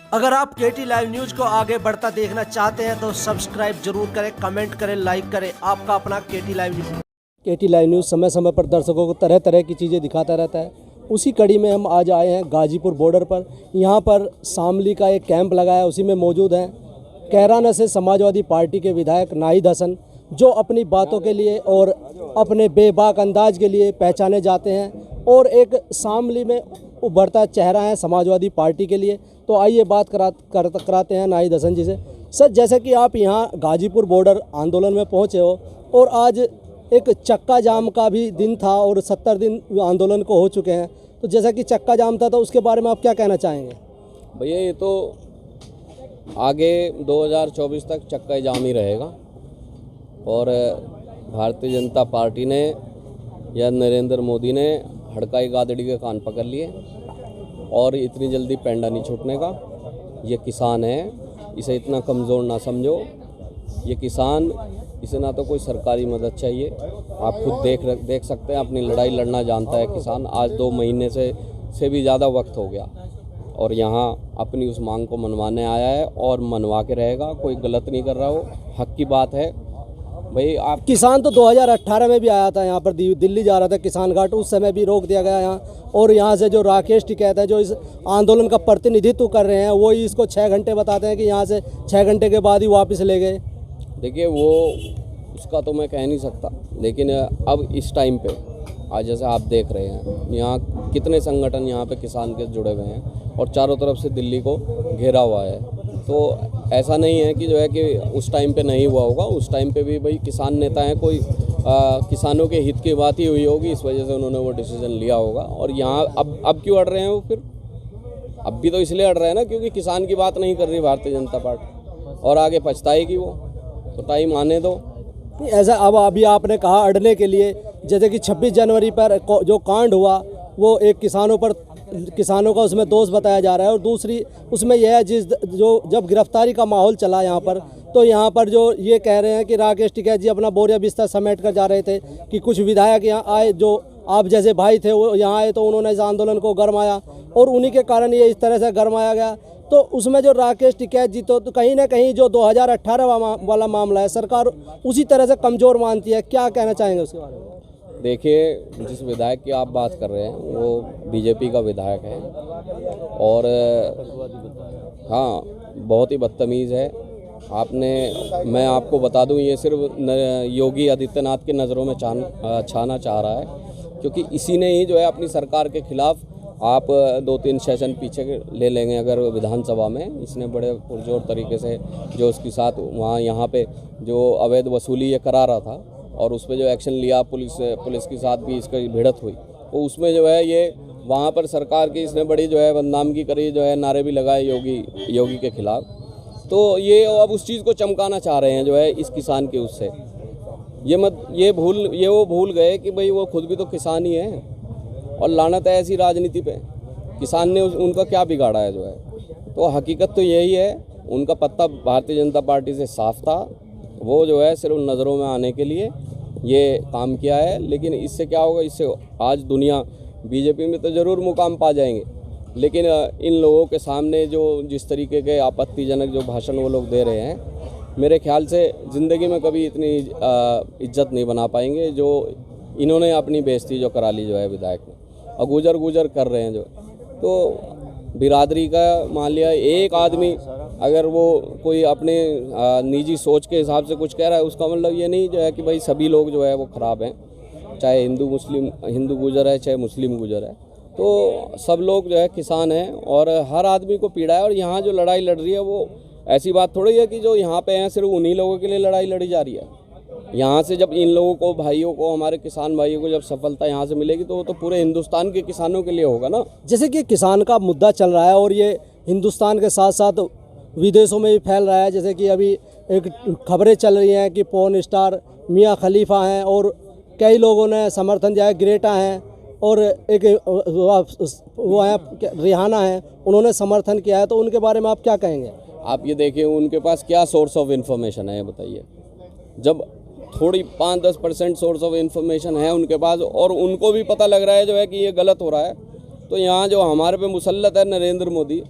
अगर आप केटी live news को आगे बढ़ता देखना चाहते हैं तो सब्सक्राइब जरूर करें, कमेंट करें, लाइक करें। आपका अपना केटी लाइव न्यूज। केटी लाइव न्यूज़ समय समय पर दर्शकों को तरह तरह की चीज़ें दिखाता रहता है। उसी कड़ी में हम आज आए हैं गाजीपुर बॉर्डर पर। यहाँ पर शामली का एक कैंप लगाया है, उसी में मौजूद हैं कैराना से समाजवादी पार्टी के विधायक नाहिद हसन, जो अपनी बातों के लिए और अपने बेबाक अंदाज के लिए पहचाने जाते हैं और एक शामली में उभरता चेहरा है समाजवादी पार्टी के लिए। तो आइए बात कराते हैं नाहिद हसन जी से। सर, जैसे कि आप यहाँ गाजीपुर बॉर्डर आंदोलन में पहुँचे हो और आज एक चक्का जाम का भी दिन था और 70 दिन आंदोलन को हो चुके हैं, तो जैसा कि चक्का जाम था तो उसके बारे में आप क्या कहना चाहेंगे? भैया, ये तो आगे 2024 तक चक्का जाम ही रहेगा और भारतीय जनता पार्टी ने या नरेंद्र मोदी ने हड़काई गादड़ी के कान पकड़ लिए और इतनी जल्दी पेंडा नहीं छूटने का। ये किसान है, इसे इतना कमज़ोर ना समझो। ये किसान, इसे ना तो कोई सरकारी मदद चाहिए। आप खुद देख सकते हैं, अपनी लड़ाई लड़ना जानता है किसान। आज 2 महीने से भी ज़्यादा वक्त हो गया और यहाँ अपनी उस मांग को मनवाने आया है और मनवा के रहेगा। कोई गलत नहीं कर रहा हो, हक की बात है भाई। आप किसान तो 2018 में भी आया था यहाँ पर, दिल्ली जा रहा था किसान घाट, उस समय भी रोक दिया गया यहाँ। और यहाँ से जो राकेश टिकैत है, जो इस आंदोलन का प्रतिनिधित्व कर रहे हैं, वो ही इसको 6 घंटे बताते हैं कि यहाँ से 6 घंटे के बाद ही वापस ले गए। देखिए, वो उसका तो मैं कह नहीं सकता, लेकिन अब इस टाइम पे आज जैसे आप देख रहे हैं यहाँ कितने संगठन यहाँ पे किसान के जुड़े हुए हैं और चारों तरफ से दिल्ली को घेरा हुआ है। तो ऐसा नहीं है कि जो है कि उस टाइम पे नहीं हुआ होगा। उस टाइम पे भी भाई किसान नेता हैं, कोई किसानों के हित की बात ही हुई होगी, इस वजह से उन्होंने वो डिसीजन लिया होगा। और यहाँ अब क्यों अड़ रहे हैं वो? फिर अब भी तो इसलिए अड़ रहे हैं ना क्योंकि किसान की बात नहीं कर रही भारतीय जनता पार्टी, और आगे पछताएगी वो। तो टाइम आने दो। ऐसा अब अभी आपने कहा अड़ने के लिए, जैसे कि 26 जनवरी पर जो कांड हुआ वो एक किसानों का उसमें दोष बताया जा रहा है। और दूसरी उसमें यह है जब गिरफ्तारी का माहौल चला यहाँ पर, तो यहाँ पर जो ये कह रहे हैं कि राकेश टिकैत जी अपना बोरिया बिस्तर समेट कर जा रहे थे कि कुछ विधायक यहाँ आए जो आप जैसे भाई थे, वो यहाँ आए तो उन्होंने इस आंदोलन को गरमाया और उन्हीं के कारण ये इस तरह से गरमाया गया। तो उसमें जो राकेश टिकैत जी तो कहीं ना कहीं जो 2018 वाला मामला है, सरकार उसी तरह से कमज़ोर मानती है। क्या कहना चाहेंगे उसके बारे में? देखिए, जिस विधायक की आप बात कर रहे हैं वो बीजेपी का विधायक है और हाँ, बहुत ही बदतमीज़ है। मैं आपको बता दूं, ये सिर्फ योगी आदित्यनाथ की नज़रों में छाना चाह रहा है, क्योंकि इसी ने ही जो है अपनी सरकार के खिलाफ, आप 2-3 सेशन पीछे ले लेंगे अगर विधानसभा में, इसने बड़े पुरजोर तरीके से जो उसके साथ वहाँ यहाँ पे जो अवैध वसूली ये करा रहा था और उस पर जो एक्शन लिया पुलिस के साथ भी इसकी भिड़त हुई, तो उसमें जो है ये वहाँ पर सरकार की इसने बड़ी जो है बदनामगी करी, जो है नारे भी लगाए योगी के खिलाफ। तो ये अब उस चीज़ को चमकाना चाह रहे हैं जो है इस किसान के उससे। वो भूल गए कि भाई वो खुद भी तो किसान ही है और लानत है ऐसी राजनीति पे। किसान ने उनका क्या बिगाड़ा है जो है। तो हकीकत तो यही है, उनका पत्ता भारतीय जनता पार्टी से साफ था। वो जो है सिर्फ नज़रों में आने के लिए ये काम किया है, लेकिन इससे क्या होगा? इससे आज दुनिया बीजेपी में तो ज़रूर मुकाम पा जाएंगे, लेकिन इन लोगों के सामने जो जिस तरीके के आपत्तिजनक जो भाषण वो लोग दे रहे हैं, मेरे ख्याल से ज़िंदगी में कभी इतनी इज्जत नहीं बना पाएंगे जो इन्होंने अपनी बेइज्जती जो करा ली जो है विधायक ने, और गुजर कर रहे हैं जो। तो बिरादरी का मान लिया एक आदमी अगर वो कोई अपने निजी सोच के हिसाब से कुछ कह रहा है, उसका मतलब ये नहीं जो है कि भाई सभी लोग जो है वो ख़राब हैं, चाहे हिंदू गुजर है चाहे मुस्लिम गुजर है। तो सब लोग जो है किसान हैं और हर आदमी को पीड़ा है। और यहाँ जो लड़ाई लड़ रही है वो ऐसी बात थोड़ी है कि जो यहाँ पे हैं सिर्फ उन्हीं लोगों के लिए लड़ाई लड़ी जा रही है। यहाँ से जब इन लोगों को, भाइयों को, हमारे किसान भाइयों को जब सफलता यहाँ से मिलेगी तो वो तो पूरे हिंदुस्तान के किसानों के लिए होगा ना। जैसे कि किसान का मुद्दा चल रहा है और ये हिंदुस्तान के साथ साथ विदेशों में भी फैल रहा है। जैसे कि अभी एक खबरें चल रही हैं कि पॉर्न स्टार मियाँ खलीफा हैं और कई लोगों ने समर्थन दिया है, ग्रेटा हैं और एक वो है रिहाना है, उन्होंने समर्थन किया है। तो उनके बारे में आप क्या कहेंगे? आप ये देखिए उनके पास क्या सोर्स ऑफ इन्फॉर्मेशन है, बताइए। जब थोड़ी 5-10% सोर्स ऑफ इन्फॉर्मेशन है उनके पास और उनको भी पता लग रहा है जो है कि ये गलत हो रहा है, तो यहाँ जो हमारे पे मुसल्लत है नरेंद्र मोदी,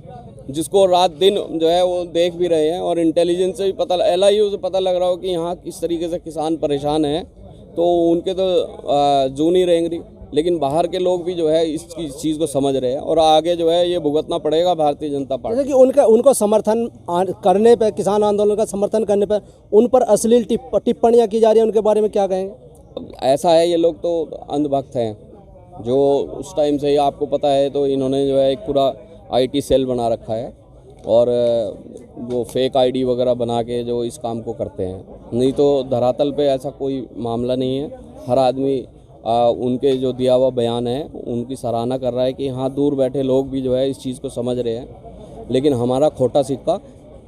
जिसको रात दिन जो है वो देख भी रहे हैं, और इंटेलिजेंस से भी पता, LIU से पता लग रहा हो कि यहाँ किस तरीके से किसान परेशान हैं, तो उनके तो जू नहीं रहेंगी। लेकिन बाहर के लोग भी जो है इस चीज़ को समझ रहे हैं, और आगे जो है ये भुगतना पड़ेगा भारतीय जनता पार्टी। जैसे कि उनको समर्थन करने पर, किसान आंदोलन का समर्थन करने पर उन पर अश्लील टिप्पणियाँ की जा रही हैं, उनके बारे में क्या कहेंगे? ऐसा है, ये लोग तो अंधभक्त हैं, जो उस टाइम से ही आपको पता है, तो इन्होंने जो है एक पूरा IT सेल बना रखा है, और वो फेक ID वगैरह बना के जो इस काम को करते हैं। नहीं तो धरातल पे ऐसा कोई मामला नहीं है। हर आदमी उनके जो दिया हुआ बयान है उनकी सराहना कर रहा है कि हाँ, दूर बैठे लोग भी जो है इस चीज़ को समझ रहे हैं, लेकिन हमारा खोटा सिक्का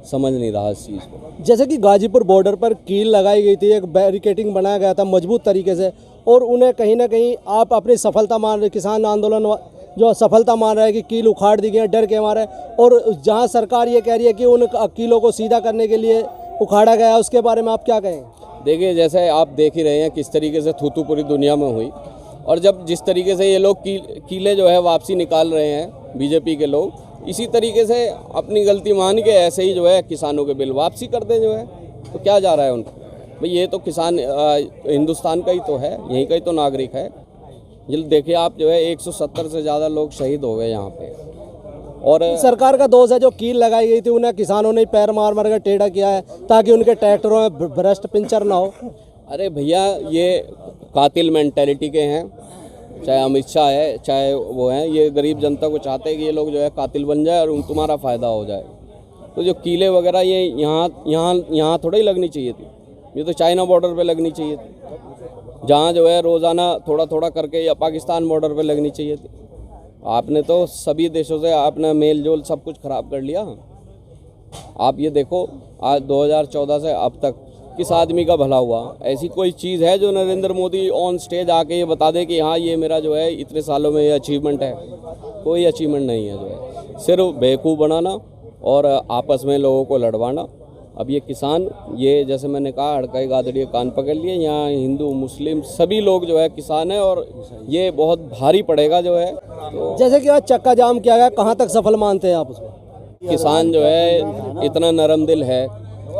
समझ नहीं रहा इस चीज़ को। जैसे कि गाजीपुर बॉर्डर पर कील लगाई गई थी, एक बैरिकेडिंग बनाया गया था मजबूत तरीके से, और उन्हें कहीं ना कहीं आप अपनी सफलता मान रहे, किसान आंदोलन जो सफलता मान रहा है कि कील उखाड़ दी गई है डर के मारे, और जहां सरकार ये कह रही है कि उन कीलों को सीधा करने के लिए उखाड़ा गया है, उसके बारे में आप क्या कहेंगे? देखिए, जैसे आप देख ही रहे हैं किस तरीके से थूथू पूरी दुनिया में हुई, और जब जिस तरीके से ये लोग कीले जो है वापसी निकाल रहे हैं बीजेपी के लोग, इसी तरीके से अपनी गलती मान के ऐसे ही जो है किसानों के बिल वापसी कर दें जो है, तो क्या जा रहा है उनको? भाई ये तो किसान हिंदुस्तान का ही तो है, यहीं का ही तो नागरिक है। ये देखिए आप, जो है 170 से ज़्यादा लोग शहीद हो गए यहाँ पे, और सरकार का दोष है। जो कील लगाई गई थी उन्हें किसानों ने पैर मार मार कर टेढ़ा किया है ताकि उनके ट्रैक्टरों में भ्रष्ट पिंचर ना हो। अरे भैया, ये कातिल मेंटेलिटी के हैं, चाहे अमित शाह है चाहे वो हैं, ये गरीब जनता को चाहते हैं कि ये लोग जो है कातिल बन जाए और तुम्हारा फ़ायदा हो जाए। तो जो कीले वगैरह ये यहाँ थोड़ा ही लगनी चाहिए थी, ये तो चाइना बॉर्डर पे लगनी चाहिए थी, जहाँ जो है रोज़ाना थोड़ा थोड़ा करके, या पाकिस्तान बॉर्डर पे लगनी चाहिए थी। आपने तो सभी देशों से अपना मेल जोल सब कुछ ख़राब कर लिया। आप ये देखो, आज 2014 से अब तक किस आदमी का भला हुआ? ऐसी कोई चीज़ है जो नरेंद्र मोदी ऑन स्टेज आके ये बता दे कि हाँ, ये मेरा जो है इतने सालों में ये अचीवमेंट है? कोई अचीवमेंट नहीं है। जो है सिर्फ बेवकूफ़ बनाना और आपस में लोगों को लड़वाना। अब ये किसान, ये जैसे मैंने कहा, हड़काई गादड़ी कान पकड़ लिए। यहाँ हिंदू मुस्लिम सभी लोग जो है किसान है, और ये बहुत भारी पड़ेगा जो है। तो जैसे कि आज चक्का जाम किया गया, कहाँ तक सफल मानते हैं आप उसको? किसान जो है इतना नरम दिल है,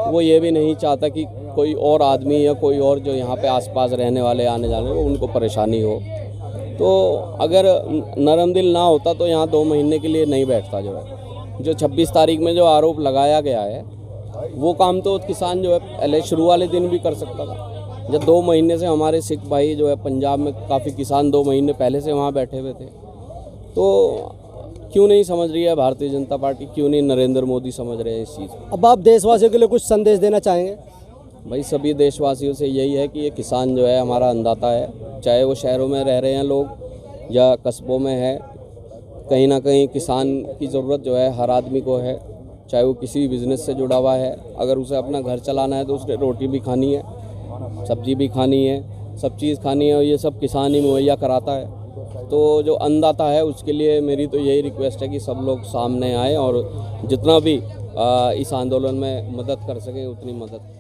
वो ये भी नहीं चाहता कि कोई और आदमी या कोई और जो यहाँ पे आसपास रहने वाले आने जाने वो उनको परेशानी हो। तो अगर नरम दिल ना होता तो यहाँ 2 महीने के लिए नहीं बैठता। जो है जो 26 तारीख में जो आरोप लगाया गया है, वो काम तो किसान जो है पहले शुरू वाले दिन भी कर सकता था। जब 2 महीने से हमारे सिख भाई जो है पंजाब में काफ़ी किसान 2 महीने पहले से वहाँ बैठे हुए थे। तो क्यों नहीं समझ रही है भारतीय जनता पार्टी, क्यों नहीं नरेंद्र मोदी समझ रहे हैं इस चीज़ को? अब आप देशवासियों के लिए कुछ संदेश देना चाहेंगे? भाई सभी देशवासियों से यही है कि ये किसान जो है हमारा अन्नदाता है, चाहे वो शहरों में रह रहे हैं लोग या कस्बों में है। कहीं ना कहीं किसान की ज़रूरत जो है हर आदमी को है, चाहे वो किसी भी बिज़नेस से जुड़ा हुआ है। अगर उसे अपना घर चलाना है तो उसने रोटी भी खानी है, सब्जी भी खानी है, सब चीज़ खानी है, और ये सब किसान ही मुहैया कराता है। तो जो अन्नदाता है उसके लिए मेरी तो यही रिक्वेस्ट है कि सब लोग सामने आए और जितना भी इस आंदोलन में मदद कर सके उतनी मदद